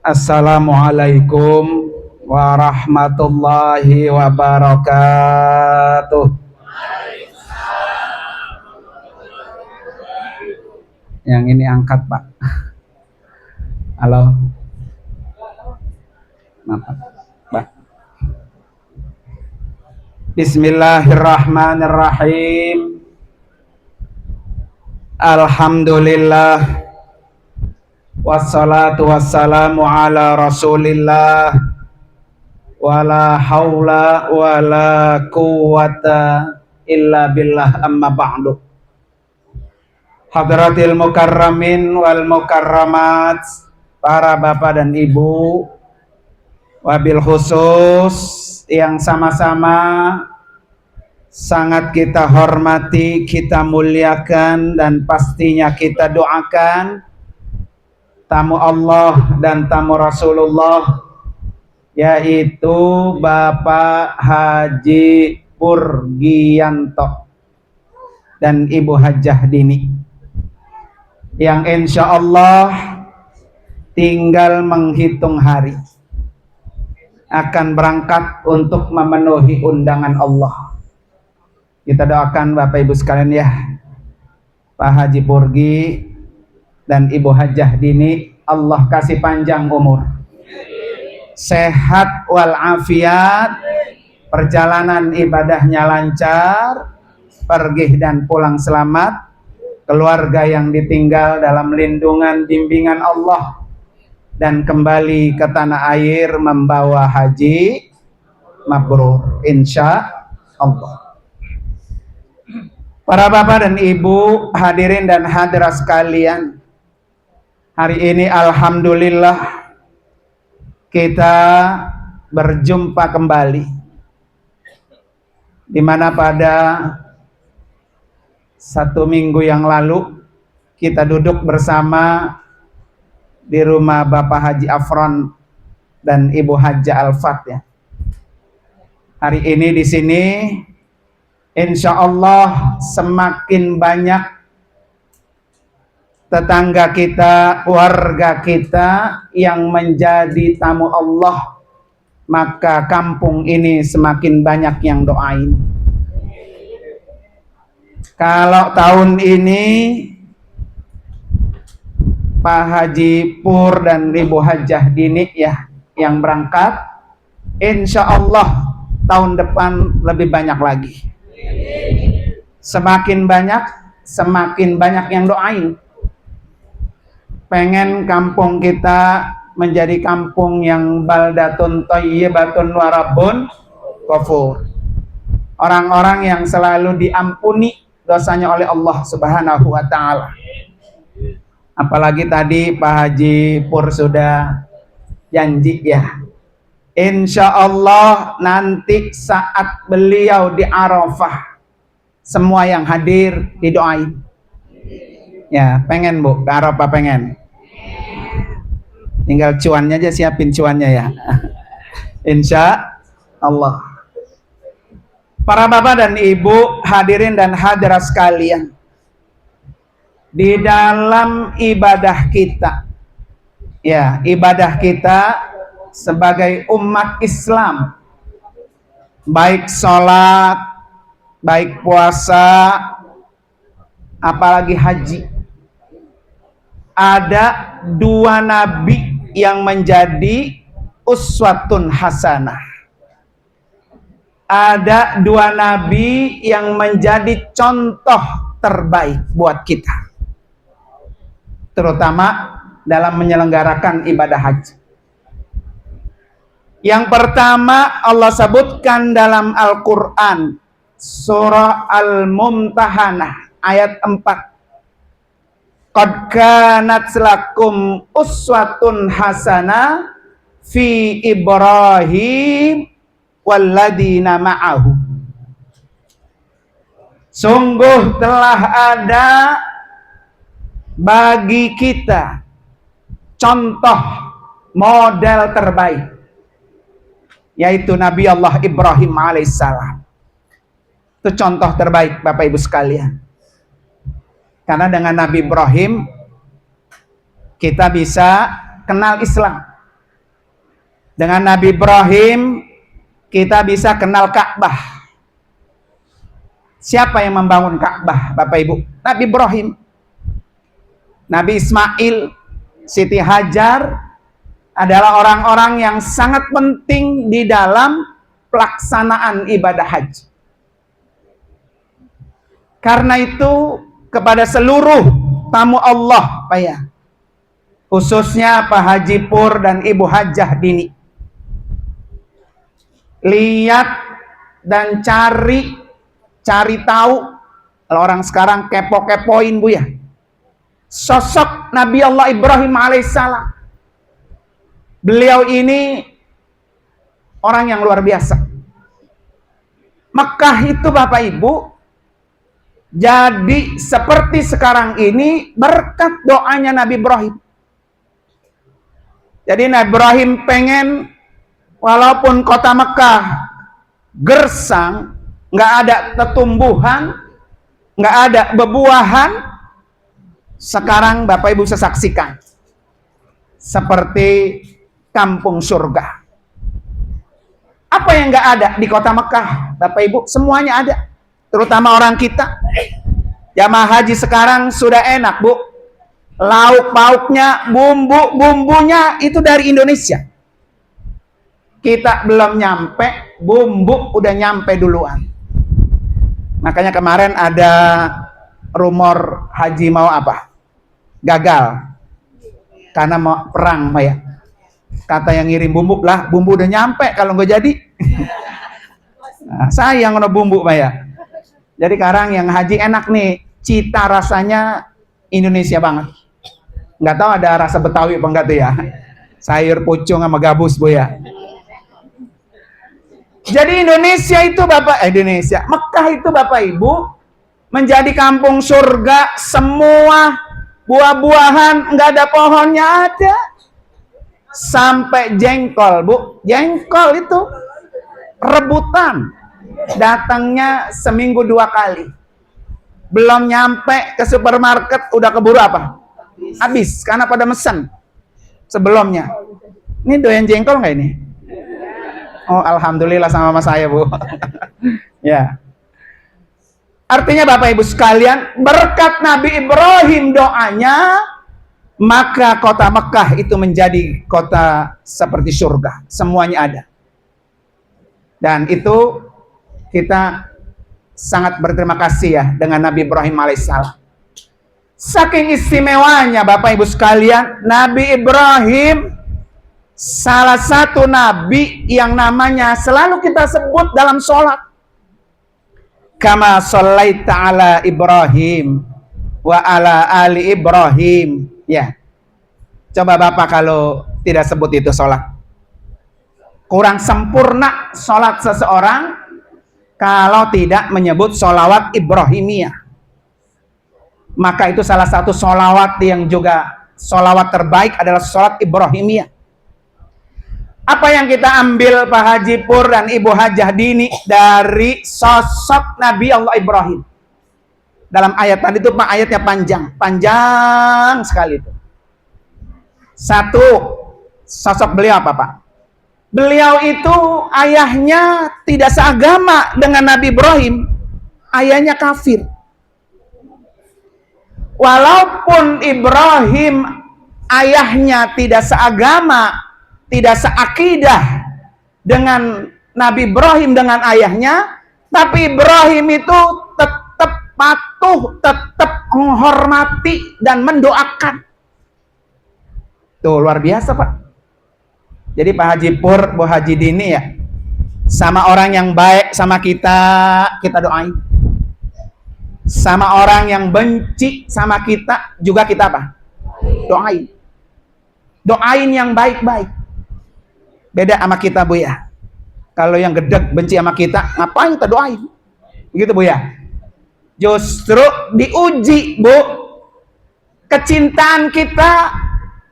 Assalamualaikum warahmatullahi wabarakatuh. Yang ini angkat, Pak. Halo. Maaf, Pak. Bismillahirrahmanirrahim. Alhamdulillah. Wassalatu wassalamu ala rasulillah. Wala haula wala quwata illa billah, amma ba'du. Hadratil mukarramin wal mukarramat, para bapak dan ibu, wabil khusus yang sama-sama sangat kita hormati, kita muliakan, dan pastinya kita doakan tamu Allah dan tamu Rasulullah, yaitu Bapak Haji Purgiyanto dan Ibu Hajah Dini, yang insya Allah tinggal menghitung hari akan berangkat untuk memenuhi undangan Allah. Kita doakan Bapak Ibu sekalian ya, Pak Haji Purgi dan Ibu Hajah Dini, Allah kasih panjang umur, sehat walafiat, perjalanan ibadahnya lancar, pergi dan pulang selamat, keluarga yang ditinggal dalam lindungan bimbingan Allah, dan kembali ke tanah air membawa haji mabrur insya Allah. Para bapak dan ibu, hadirin dan hadirat sekalian, hari ini alhamdulillah kita berjumpa kembali, di mana pada 1 minggu yang lalu kita duduk bersama di rumah Bapak Haji Afron dan Ibu Hajah Alfat ya. Hari ini di sini insya Allah semakin banyak tetangga kita, warga kita yang menjadi tamu Allah, maka kampung ini semakin banyak yang doain. Kalau tahun ini Pak Haji Pur dan Ibu Hajah Dini ya yang berangkat, insya Allah tahun depan lebih banyak lagi. Semakin banyak yang doain. Pengen kampung kita menjadi kampung yang baldatun thayyibatun warabun ghafur. Orang-orang yang selalu diampuni dosanya oleh Allah Subhanahu wa taala. Apalagi tadi Pak Haji Pur sudah janji ya, insya Allah nanti saat beliau di Arafah, semua yang hadir didoain. Ya, pengen Bu, ke Arafah pengen. Tinggal cuannya aja, siapin cuannya ya. Insya Allah. Para bapak dan ibu, hadirin dan hadirat sekalian, di dalam ibadah kita, ya, ibadah kita sebagai umat Islam, baik sholat, baik puasa, apalagi haji, ada 2 nabi yang menjadi uswatun hasanah. Ada 2 nabi yang menjadi contoh terbaik buat kita, terutama dalam menyelenggarakan ibadah haji. Yang pertama Allah sebutkan dalam Al-Quran, surah Al-Mumtahanah ayat 4. Qad kanat lakum uswatun hasanah fi Ibrahim walladina ma'ahu. Sungguh telah ada bagi kita contoh model terbaik, yaitu Nabi Allah Ibrahim alaihissalam. Itu contoh terbaik Bapak Ibu sekalian. Karena dengan Nabi Ibrahim kita bisa kenal Islam. Dengan Nabi Ibrahim kita bisa kenal Ka'bah. Siapa yang membangun Ka'bah, Bapak Ibu? Nabi Ibrahim. Nabi Ismail, Siti Hajar adalah orang-orang yang sangat penting di dalam pelaksanaan ibadah haji. Karena itu kepada seluruh tamu Allah, Pak ya, khususnya Pak Haji Pur dan Ibu Hajah Dini, lihat dan cari tahu. Kalau orang sekarang kepo-kepoin Bu ya, sosok Nabi Allah Ibrahim alaihissalam. Beliau ini orang yang luar biasa. Mekah itu Bapak Ibu jadi seperti sekarang ini berkat doanya Nabi Ibrahim. Jadi Nabi Ibrahim pengen walaupun kota Mekah gersang, nggak ada tetumbuhan, nggak ada bebuahan, sekarang Bapak Ibu bisa saksikan seperti kampung surga. Apa yang nggak ada di kota Mekah, Bapak Ibu? Semuanya ada. Terutama orang kita. Jamaah haji sekarang sudah enak, Bu. Lauk pauknya, bumbunya itu dari Indonesia. Kita belum nyampe, bumbu udah nyampe duluan. Makanya kemarin ada rumor haji mau apa? Gagal. Karena mau perang, Pak ya. Kata yang ngirim bumbu lah, bumbu udah nyampe kalau nggak jadi. Nah, sayang ono bumbu, Pak ya. Jadi sekarang yang haji enak nih, cita rasanya Indonesia banget. Nggak tahu ada rasa Betawi apa enggak tuh ya. Sayur pucung sama gabus Bu ya. Jadi Indonesia itu Mekah itu Bapak Ibu menjadi kampung surga, semua buah-buahan nggak ada pohonnya ada. Sampai jengkol Bu, jengkol itu rebutan. Datangnya seminggu 2 kali. Belum nyampe ke supermarket udah keburu apa? Habis karena pada mesen sebelumnya. Ini doyan jengkol nggak ini? Oh, alhamdulillah sama mas saya Bu. Ya. Artinya Bapak Ibu sekalian, berkat Nabi Ibrahim doanya, maka kota Mekah itu menjadi kota seperti surga. Semuanya ada. Dan itu kita sangat berterima kasih ya dengan Nabi Ibrahim alaihissalam. Saking istimewanya Bapak Ibu sekalian, Nabi Ibrahim salah satu nabi yang namanya selalu kita sebut dalam sholat. Kama shallaita ala Ibrahim wa ala ali Ibrahim. Ya. Coba Bapak kalau tidak sebut itu sholat. Kurang sempurna sholat seseorang kalau tidak menyebut sholawat Ibrahimiyah. Maka itu salah satu sholawat yang juga sholawat terbaik adalah sholawat Ibrahimiyah. Apa yang kita ambil Pak Haji Pur dan Ibu Hajah Dini dari sosok Nabi Allah Ibrahim? Dalam ayat tadi itu Pak, ayatnya panjang sekali itu. Satu, sosok beliau apa Pak? Beliau itu ayahnya tidak seagama dengan Nabi Ibrahim. Ayahnya kafir. Walaupun Ibrahim ayahnya tidak seagama, tidak seakidah dengan Nabi Ibrahim dengan ayahnya, tapi Ibrahim itu tetap patuh, tetap menghormati dan mendoakan. Tuh luar biasa Pak. Jadi Pak Haji Pur, Bu Haji Dini ya, sama orang yang baik sama kita, kita doain. Sama orang yang benci sama kita, juga kita apa? Doain. Doain yang baik-baik. Beda sama kita Bu ya. Kalau yang gedeg benci sama kita, ngapain kita doain? Begitu Bu ya. Justru diuji Bu, kecintaan kita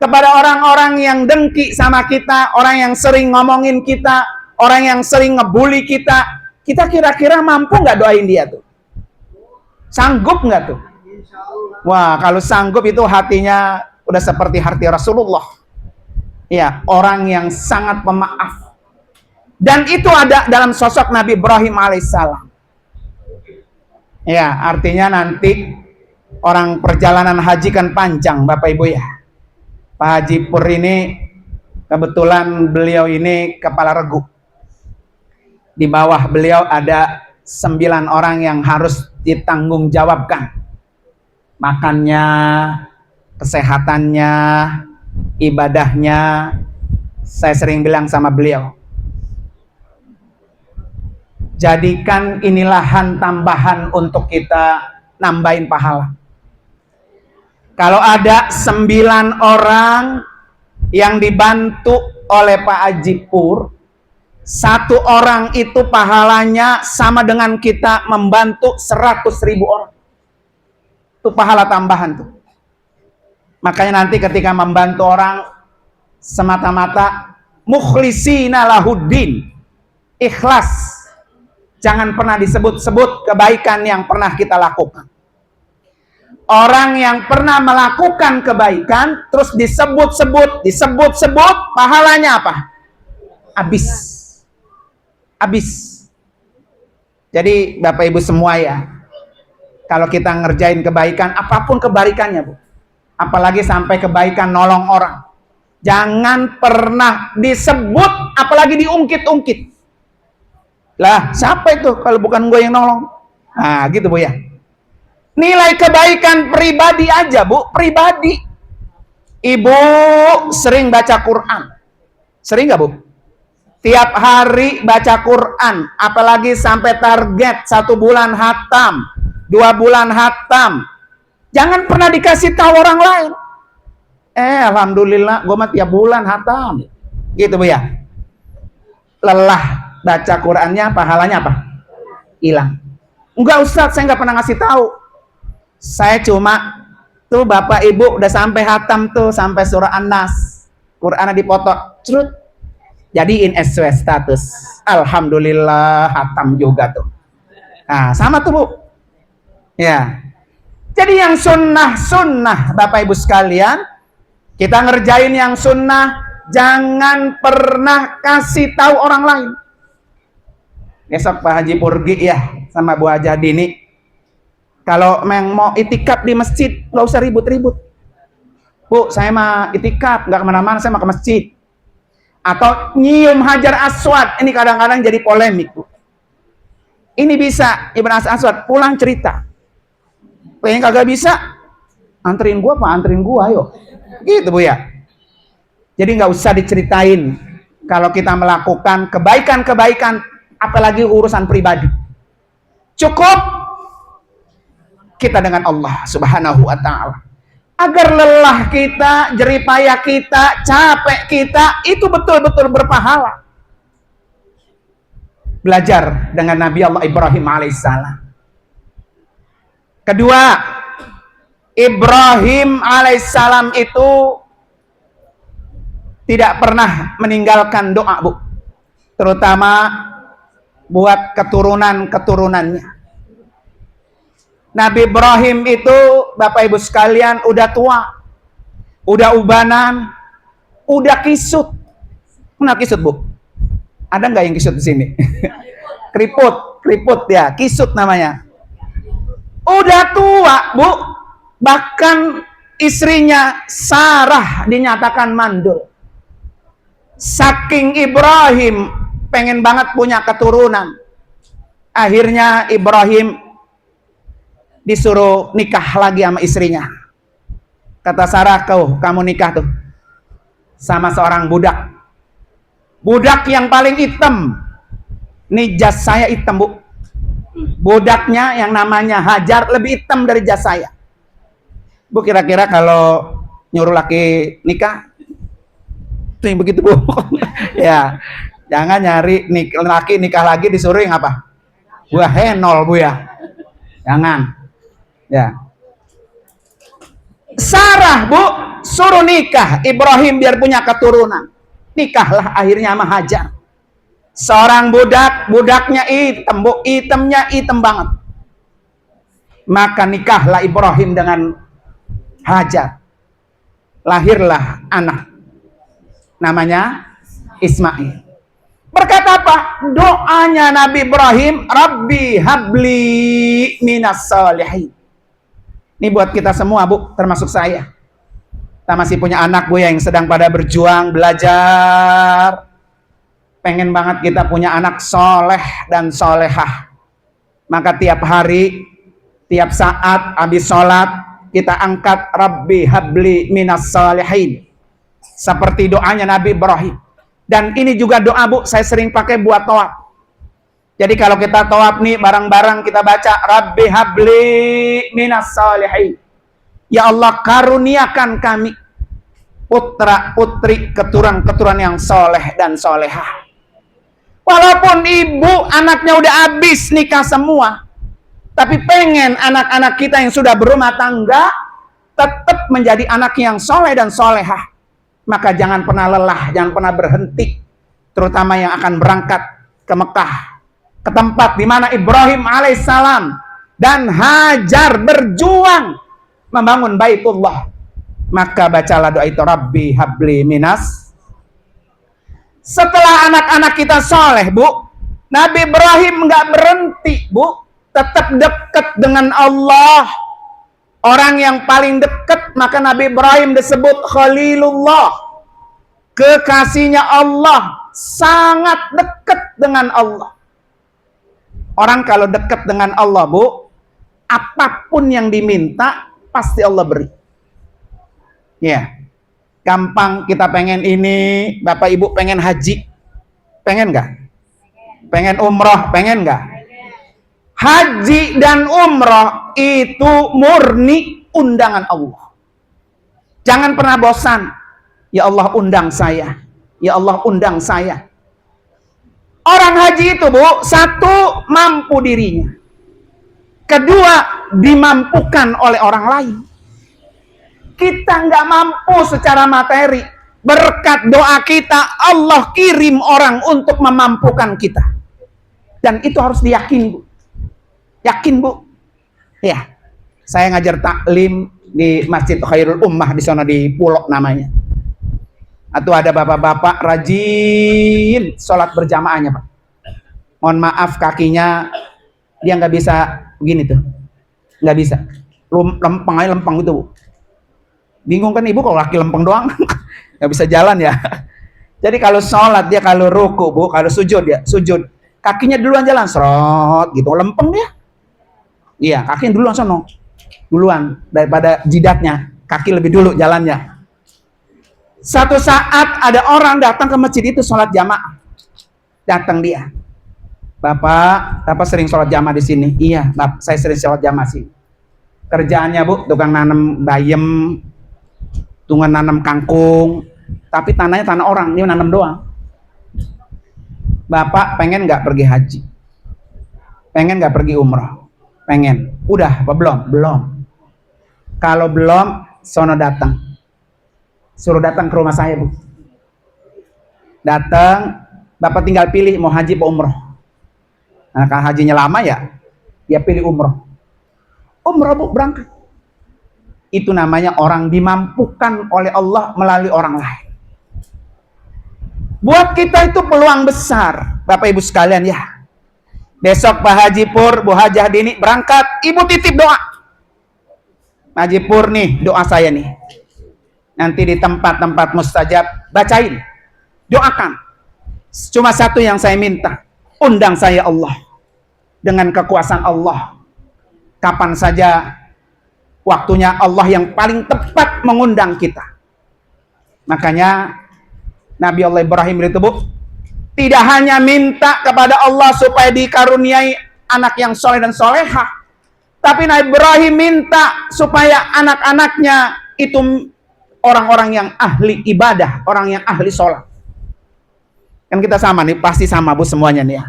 kepada orang-orang yang dengki sama kita, orang yang sering ngomongin kita, orang yang sering ngebully kita, kita kira-kira mampu nggak doain dia tuh? Sanggup nggak tuh? Wah, kalau sanggup itu hatinya udah seperti hati Rasulullah Ya, orang yang sangat pemaaf. Dan itu ada dalam sosok Nabi Ibrahim alaihissalam. Ya, artinya nanti orang perjalanan haji kan panjang, Bapak Ibu ya. Pak Haji Pur ini kebetulan beliau ini kepala regu. Di bawah beliau ada 9 orang yang harus ditanggung jawabkan. Makannya, kesehatannya, ibadahnya. Saya sering bilang sama beliau, jadikan ini lahan tambahan untuk kita nambahin pahala. Kalau ada 9 orang yang dibantu oleh Pak Haji Pur, 1 orang itu pahalanya sama dengan kita membantu 100.000 orang. Itu pahala tambahan tuh. Makanya nanti ketika membantu orang semata-mata mukhlisina lahuddin, ikhlas. Jangan pernah disebut-sebut kebaikan yang pernah kita lakukan. Orang yang pernah melakukan kebaikan terus disebut-sebut, pahalanya apa? Habis. Jadi Bapak Ibu semua ya, kalau kita ngerjain kebaikan, apapun kebaikannya Bu, apalagi sampai kebaikan nolong orang, jangan pernah disebut, apalagi diungkit-ungkit. Lah, siapa itu kalau bukan gue yang nolong? Nah, gitu Bu ya. Nilai kebaikan pribadi aja, Bu, pribadi. Ibu sering baca Quran. Sering nggak, Bu? Tiap hari baca Quran, apalagi sampai target 1 bulan hatam, 2 bulan hatam. Jangan pernah dikasih tahu orang lain. Alhamdulillah, gue mah tiap bulan hatam. Gitu Bu ya. Lelah baca Qurannya, pahalanya apa? Hilang. Enggak Ustadz, saya nggak pernah ngasih tahu. Saya cuma tuh Bapak Ibu udah sampai hatam tuh, sampai surah An-Nas, Qurannya dipoto, cerut, jadiin SW status. Alhamdulillah hatam juga tuh. Nah, sama tuh Bu. Ya. Jadi yang sunnah Bapak Ibu sekalian, kita ngerjain yang sunnah, jangan pernah kasih tahu orang lain. Besok Pak Haji Purgi ya sama Bu Haja Dini, kalau mau itikaf di masjid nggak usah ribut-ribut. Bu, saya mah itikaf nggak kemana-mana, saya mau ke masjid. Atau nyium Hajar Aswad, ini kadang-kadang jadi polemik Bu. Ini bisa Ibn Aswad pulang cerita, pengen kagak bisa, anterin gua Pak, anterin gua ayo, gitu Bu ya. Jadi nggak usah diceritain kalau kita melakukan kebaikan-kebaikan, apalagi urusan pribadi. Cukup kita dengan Allah Subhanahu wa ta'ala. Agar lelah kita, jeripayah kita, capek kita itu betul-betul berpahala. Belajar dengan Nabi Allah Ibrahim alaihissalam. Kedua, Ibrahim alaihissalam itu tidak pernah meninggalkan doa Bu, terutama buat keturunan-keturunannya. Nabi Ibrahim itu Bapak Ibu sekalian udah tua, udah ubanan, udah kisut. Kenapa kisut Bu? Ada nggak yang kisut di sini? keriput ya, kisut namanya. Udah tua Bu, bahkan istrinya Sarah dinyatakan mandul. Saking Ibrahim pengen banget punya keturunan, akhirnya Ibrahim disuruh nikah lagi sama istrinya. Kata Sarah, kamu nikah tuh sama seorang budak yang paling hitam. Nih jas saya hitam Bu, budaknya yang namanya Hajar lebih hitam dari jas saya. Bu, kira-kira kalau nyuruh laki nikah tuh yang begitu Bu. Ya, jangan nyari laki nikah lagi disuruh yang apa? Buah henol Bu ya. Jangan. Ya. Sarah Bu suruh nikah Ibrahim biar punya keturunan. Nikahlah akhirnya sama Hajar. Seorang budaknya hitam Bu, hitamnya hitam banget. Maka nikahlah Ibrahim dengan Hajar. Lahirlah anak namanya Ismail. Berkata apa? Doanya Nabi Ibrahim, Rabbi habli minas salihin. Ini buat kita semua, Bu, termasuk saya. Kita masih punya anak, Bu, yang sedang pada berjuang, belajar. Pengen banget kita punya anak soleh dan solehah. Maka tiap hari, tiap saat habis sholat, kita angkat Rabbi habli minas salihin. Seperti doanya Nabi Ibrahim. Dan ini juga doa, Bu, saya sering pakai buat tawaf. Jadi kalau kita tawaf nih, bareng-bareng kita baca Rabbi habli minas salihin. Ya Allah, karuniakan kami putra putri keturunan yang soleh dan solehah. Walaupun ibu anaknya udah habis nikah semua, tapi pengen anak-anak kita yang sudah berumah tangga tetap menjadi anak yang soleh dan solehah. Maka jangan pernah lelah, jangan pernah berhenti, terutama yang akan berangkat ke Mekah, ke tempat di mana Ibrahim alaihissalam dan Hajar berjuang membangun Baitullah. Maka bacalah doa itu, Rabbi habli minas. Setelah anak-anak kita soleh, Bu, Nabi Ibrahim nggak berhenti, Bu, tetap dekat dengan Allah. Orang yang paling dekat, maka Nabi Ibrahim disebut Khalilullah, kekasihnya Allah, sangat dekat dengan Allah. Orang kalau dekat dengan Allah, Bu, apapun yang diminta pasti Allah beri. Ya, gampang kita pengen ini, Bapak Ibu pengen haji, pengen nggak? Pengen umroh, pengen nggak? Haji dan umroh itu murni undangan Allah. Jangan pernah bosan. Ya Allah, undang saya. Ya Allah, undang saya. Orang haji itu, Bu, satu, mampu dirinya. Kedua, dimampukan oleh orang lain. Kita nggak mampu secara materi. Berkat doa kita, Allah kirim orang untuk memampukan kita. Dan itu harus diyakini, Bu. Yakin, Bu? Ya, saya ngajar taklim di Masjid Khairul Ummah di sana di Pulau namanya. Atau ada bapak-bapak rajin sholat berjamaahnya, Pak. Mohon maaf, kakinya dia nggak bisa begini tuh, nggak bisa. Lempeng aja, lempeng gitu, Bu. Bingung kan Ibu kalau laki lempeng doang, nggak bisa jalan ya. Jadi kalau sholat dia, kalau ruku, Bu, kalau sujud dia sujud, kakinya duluan jalan, serot gitu, lempeng dia. Iya, kaki duluan sono. Duluan daripada jidatnya. Kaki lebih dulu jalannya. Satu saat ada orang datang ke masjid itu sholat jamaah. Datang dia. Bapak sering sholat jamaah di sini? Iya, Bapak, saya sering sholat jamaah sih. Kerjaannya, Bu, tukang nanam bayam, tukang nanam kangkung. Tapi tanahnya tanah orang, dia nanam doang. Bapak pengen nggak pergi haji? Pengen nggak pergi umrah? Pengen. Udah apa belum? Belum. Kalau belum, sono datang. Suruh datang ke rumah saya, Bu. Datang, Bapak tinggal pilih mau haji atau umroh. Nah, kalau hajinya lama ya, dia pilih umroh. Umroh, Bu, berangkat. Itu namanya orang dimampukan oleh Allah melalui orang lain. Buat kita itu peluang besar, Bapak Ibu sekalian ya. Besok Pak Haji Pur, Bu Hajah Dini berangkat, Ibu titip doa. Haji Pur nih, doa saya nih. Nanti di tempat-tempat mustajab, bacain, doakan. Cuma satu yang saya minta, undang saya Allah. Dengan kekuasaan Allah. Kapan saja waktunya Allah yang paling tepat mengundang kita. Makanya Nabi Allah Ibrahim itu, Bu, tidak hanya minta kepada Allah supaya dikaruniai anak yang soleh dan solehah, tapi Nabi Ibrahim minta supaya anak-anaknya itu orang-orang yang ahli ibadah, orang yang ahli sholat. Kan kita sama nih, pasti sama, Bu, semuanya nih ya.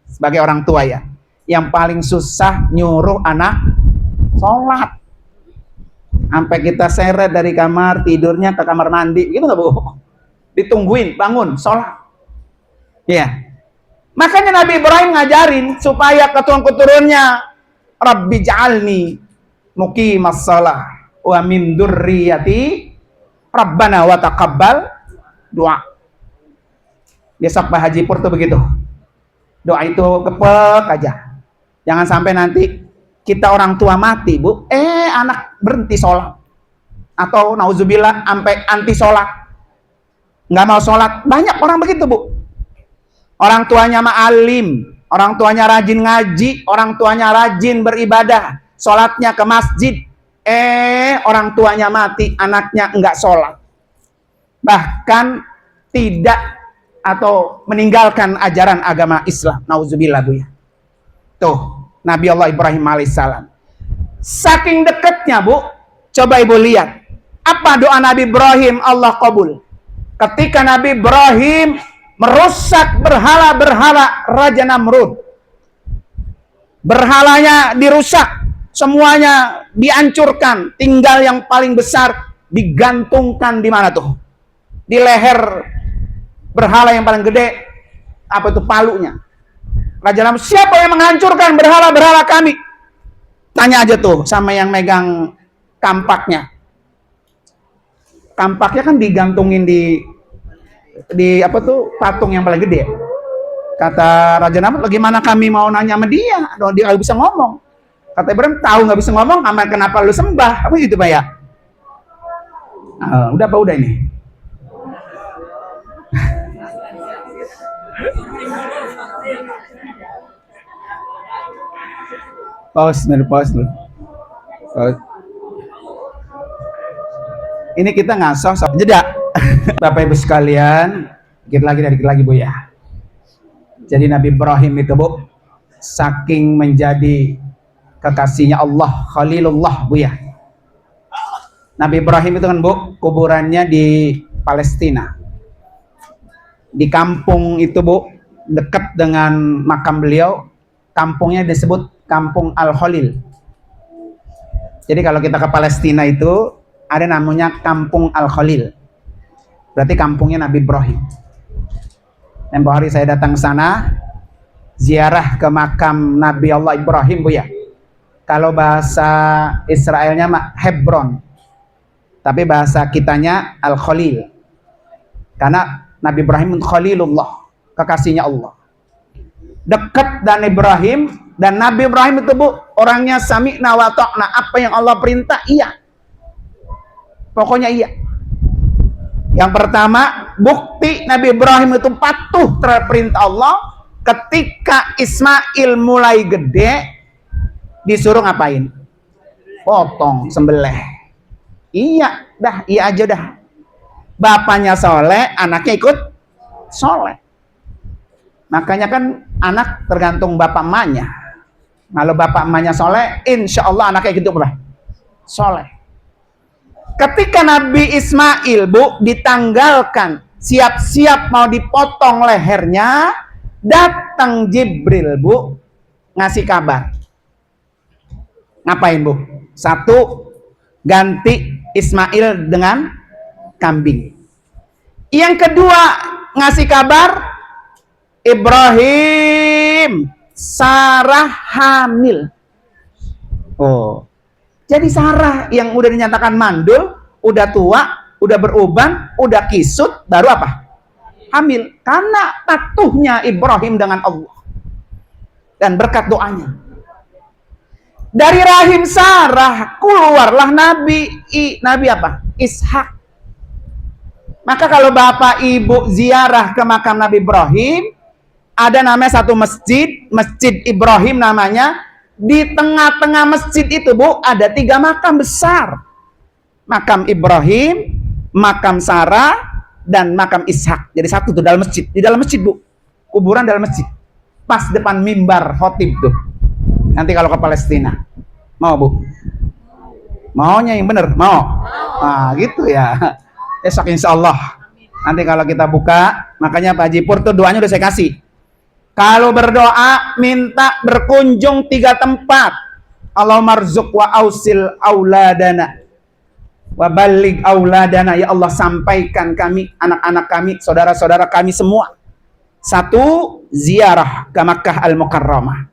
Sebagai orang tua ya, yang paling susah nyuruh anak sholat. Sampai kita seret dari kamar tidurnya ke kamar mandi, gitu nggak, Bu? Ditungguin, bangun, sholat. Ya, makanya Nabi Ibrahim ngajarin supaya keturunan-keturunnya, Rabbi ja'alni muqimas shalah wa min dzurriyyati Rabbana wa taqabbal doa. Besok Pak Haji Pur tuh begitu. Doa itu kepek aja. Jangan sampai nanti kita orang tua mati, Bu. Anak berhenti sholat. Atau nauzubillah sampai anti sholat. Nggak mau sholat. Banyak orang begitu, Bu. Orang tuanya ma'alim. Orang tuanya rajin ngaji. Orang tuanya rajin beribadah. Sholatnya ke masjid. Orang tuanya mati. Anaknya nggak sholat. Bahkan tidak atau meninggalkan ajaran agama Islam. Nauzubillah, Bu ya. Tuh, Nabi Allah Ibrahim alaihissalam. Saking dekatnya, Bu. Coba Ibu lihat. Apa doa Nabi Ibrahim Allah kabul? Ketika Nabi Ibrahim merusak berhala-berhala Raja Namrud. Berhalanya dirusak. Semuanya dihancurkan. Tinggal yang paling besar digantungkan di mana tuh? Di leher berhala yang paling gede. Apa itu palunya? Raja Namrud, siapa yang menghancurkan berhala-berhala kami? Tanya aja tuh sama yang megang kampaknya. Kampaknya kan digantungin di apa tuh patung yang paling gede. Kata Raja Namrud, bagaimana kami mau nanya sama dia? Dia nggak bisa ngomong. Kata Ibrahim, tahu nggak bisa ngomong, aman kenapa lu sembah? Apa gitu Pak ya? Udah apa udah ini? Pause dulu. Ini kita ngasoh jeda. Bapak Ibu sekalian, dikit lagi Bu ya. Jadi Nabi Ibrahim itu Bu, saking menjadi kekasihnya Allah, Khalilullah Bu ya. Nabi Ibrahim itu kan Bu, kuburannya di Palestina. Di kampung itu Bu, dekat dengan makam beliau, kampungnya disebut Kampung Al-Khalil. Jadi kalau kita ke Palestina itu ada namanya Kampung Al-Khalil. Berarti kampungnya Nabi Ibrahim. Tempo hari saya datang ke sana, ziarah ke makam Nabi Allah Ibrahim Bu ya. Kalau bahasa Israelnya Hebron. Tapi bahasa kitanya Al-Khalil. Karena Nabi Ibrahim Khalilullah, kekasihnya Allah. Dekat dan Ibrahim, dan Nabi Ibrahim itu Bu, orangnya sami'na wa ta'na, apa yang Allah perintah iya. Pokoknya iya. Yang pertama, bukti Nabi Ibrahim itu patuh terhadap perintah Allah ketika Ismail mulai gede, disuruh ngapain? Potong, sembelih. Iya, iya aja dah. Bapaknya soleh, anaknya ikut soleh. Makanya kan anak tergantung bapak emaknya. Kalau bapak emaknya soleh, insya Allah anaknya hidup lah soleh. Ketika Nabi Ismail Bu ditanggalkan, siap-siap mau dipotong lehernya, datang Jibril Bu ngasih kabar. Ngapain Bu? Satu, ganti Ismail dengan kambing. Yang kedua, ngasih kabar Ibrahim, Sarah hamil. Oh, jadi Sarah yang udah dinyatakan mandul, udah tua, udah beruban, udah kisut, baru apa? Hamil. Karena patuhnya Ibrahim dengan Allah dan berkat doanya. Dari rahim Sarah keluarlah Nabi apa? Ishak. Maka kalau bapak ibu ziarah ke makam Nabi Ibrahim, ada namanya satu masjid, Masjid Ibrahim namanya. Di tengah-tengah masjid itu Bu, ada 3 makam besar. Makam Ibrahim, makam Sarah, dan makam Ishak. Jadi satu tuh dalam masjid. Di dalam masjid Bu, kuburan dalam masjid. Pas depan mimbar khotib tuh. Nanti kalau ke Palestina, mau Bu? Maunya yang bener? Mau? Nah gitu ya. Esok insya Allah. Nanti kalau kita buka, makanya Pak Haji Pur tuh doanya udah saya kasih. Kalau berdoa, minta berkunjung 3 tempat. Allahumma rzuq wa ausil auladana wa balligh auladana. Ya Allah, sampaikan kami, anak-anak kami, saudara-saudara kami semua. 1, ziarah ke Makkah Al-Mukarramah.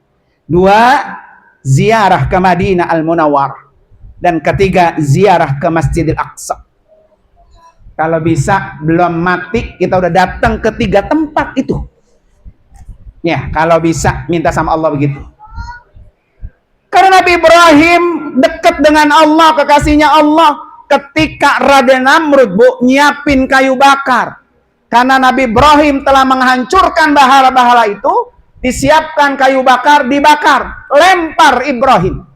2, ziarah ke Madinah Al-Munawwarah. Dan 3, ziarah ke Masjidil Aqsa. Kalau bisa belum mati kita udah datang ke 3 tempat itu. Ya, kalau bisa minta sama Allah begitu. Karena Nabi Ibrahim dekat dengan Allah, kekasihnya Allah, ketika Raden Namrud nyiapin kayu bakar. Karena Nabi Ibrahim telah menghancurkan bahala-bahala itu, disiapkan kayu bakar, dibakar, lempar Ibrahim.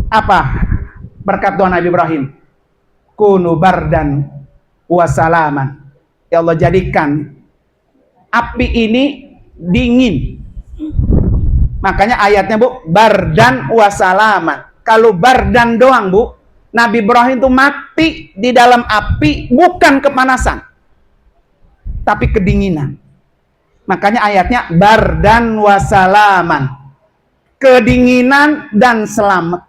Apa berkat doa Nabi Ibrahim? Kunu bardan wasalaman. Ya Allah, jadikan api ini dingin. Makanya ayatnya Bu, bardan wasalaman. Kalau bardan doang Bu, Nabi Ibrahim itu mati di dalam api bukan kepanasan, tapi kedinginan. Makanya ayatnya bardan wasalaman, kedinginan dan selamat.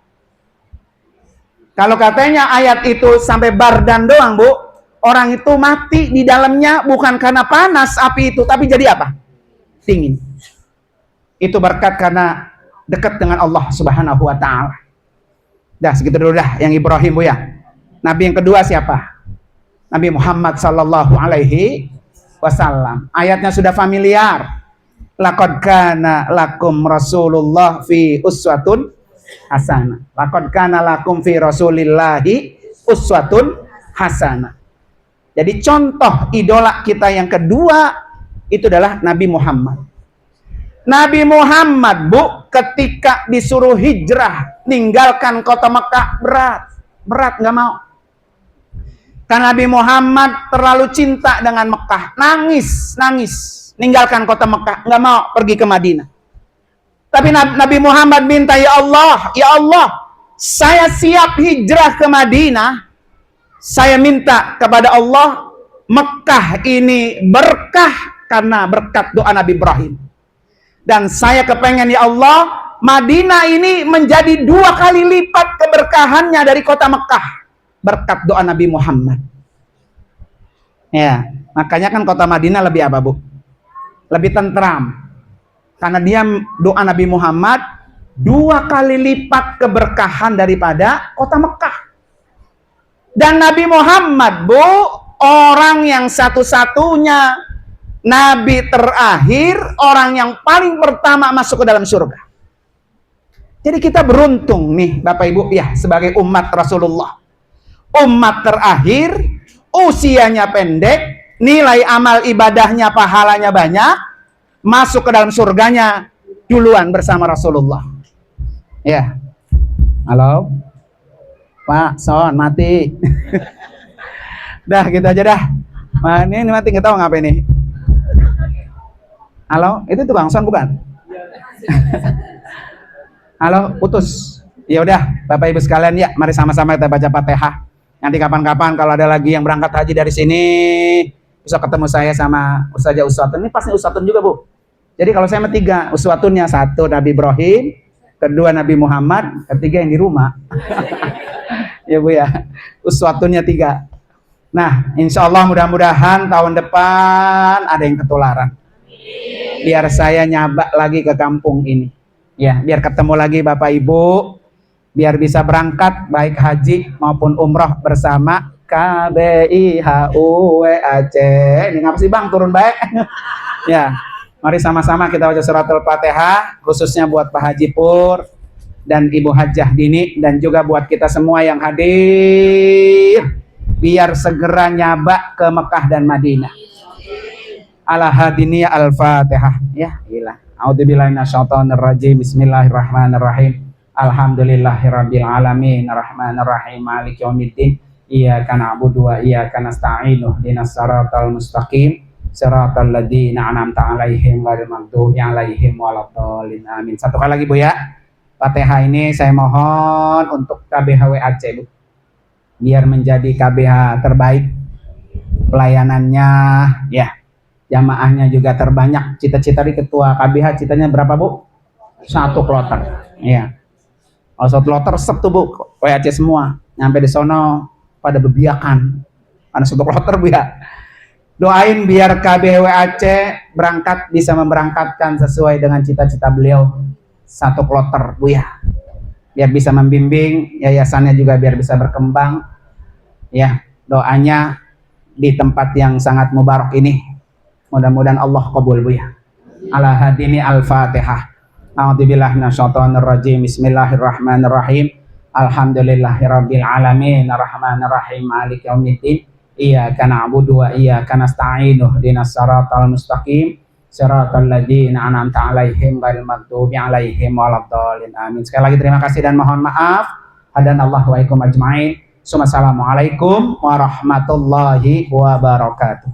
Kalau katanya ayat itu sampai bardan doang Bu, orang itu mati di dalamnya bukan karena panas api itu, tapi jadi apa? Dingin. Itu berkat karena dekat dengan Allah Subhanahu wa ta'ala. Dah segitu dulu dah yang Ibrahim Bu ya. Nabi yang kedua siapa? Nabi Muhammad sallallahu alaihi wasallam. Ayatnya sudah familiar. Laqad kana lakum Rasulullah fi uswatun hasanah. Laqad kana lakum fi Rasulillahi uswatun hasanah. Jadi contoh idola kita yang kedua itu adalah Nabi Muhammad. Nabi Muhammad Bu, ketika disuruh hijrah ninggalkan kota Mekah, berat nggak mau. Karena Nabi Muhammad terlalu cinta dengan Mekah, nangis ninggalkan kota Mekah, nggak mau pergi ke Madinah. Tapi Nabi Muhammad minta, ya Allah, saya siap hijrah ke Madinah. Saya minta kepada Allah, Mekah ini berkah karena berkat doa Nabi Ibrahim. Dan saya kepengen ya Allah, Madinah ini menjadi 2 kali lipat keberkahannya dari kota Mekah berkat doa Nabi Muhammad. Ya, makanya kan kota Madinah lebih apa Bu? Lebih tentram. Karena dia doa Nabi Muhammad 2 kali lipat keberkahan daripada kota Mekah. Dan Nabi Muhammad Bu, orang yang satu-satunya Nabi terakhir, orang yang paling pertama masuk ke dalam surga. Jadi kita beruntung nih Bapak Ibu ya, sebagai umat Rasulullah. Umat terakhir, usianya pendek, nilai amal ibadahnya, pahalanya banyak, masuk ke dalam surganya duluan bersama Rasulullah. Ya. Halo? Pak, son mati. Dah gitu aja dah. Nah, ini mati nggak tahu ngapain nih. Halo, itu tukang son bukan? Halo, putus. Ya udah, Bapak Ibu sekalian ya, mari sama-sama kita baca Fatihah. Nanti kapan-kapan kalau ada lagi yang berangkat haji dari sini, bisa ketemu saya sama Ustazah Uswatun. Ini pasti Uswatun juga Bu. Jadi kalau saya 3, Uswatunnya 1 Nabi Ibrahim, 2 Nabi Muhammad, 3 yang di rumah. Ya Bu ya, Uswatunnya 3. Nah, insya Allah mudah-mudahan tahun depan ada yang ketularan. Biar saya nyabak lagi ke kampung ini. Ya, biar ketemu lagi Bapak Ibu, biar bisa berangkat baik haji maupun umroh bersama KBIHUWAC. Ini ngapa sih Bang turun baik? Ya, mari sama-sama kita baca suratul Fatihah, khususnya buat Pak Haji Pur dan Ibu Hajah Dini, dan juga buat kita semua yang hadir, biar segera nyabak ke Mekah dan Madinah. Ala hadiniya al-Fatihah. Ya, ilah. A'udzubillahi minasyaitonir rajim. Bismillahirrahmanirrahim. Alhamdulillahirabbil alamin, arrahmanirrahim, maliki yaumiddin. Iyyaka na'budu wa iyyaka nasta'in. Ihdinas siratal mustaqim. Siratal ladzina an'amta 'alaihim ghairil maghdubi 'alaihim waladdallin. Amin. Satu kali lagi Bu ya. Fatihah ini saya mohon untuk KBHW Aceh Bu. Biar menjadi KBH terbaik pelayanannya ya. Jamaahnya juga terbanyak. Cita-cita di ketua KBH, citanya berapa Bu? 1 kloter. Iya. Kalau 1 kloter sep tuh Bu, WAC semua. Nyampe di sono pada bebiakan. Ada 1 kloter Bu ya. Doain biar KBWAC berangkat bisa memberangkatkan sesuai dengan cita-cita beliau 1 kloter Bu ya. Biar bisa membimbing, yayasannya juga biar bisa berkembang. Ya, doanya di tempat yang sangat mubarak ini. Mudah-mudahan Allah qabul Bu ya. Ala hadini al-Fatihah. A'udzubillahi minasyaitonir rajim. Bismillahirrahmanirrahim. Alhamdulillahirabbil alamin. Arrahmanirrahim. Maliki yaumiddin. Iyyaka na'budu wa iyyaka nasta'in. Ihdinas siratal mustaqim. Siratal ladzina an'amta 'alaihim ghairil maghdubi 'alaihim waladdallin. Amin. Sekali lagi terima kasih dan mohon maaf. Hadanallahu wa iyyakum ajmain. Assalamualaikum warahmatullahi wabarakatuh.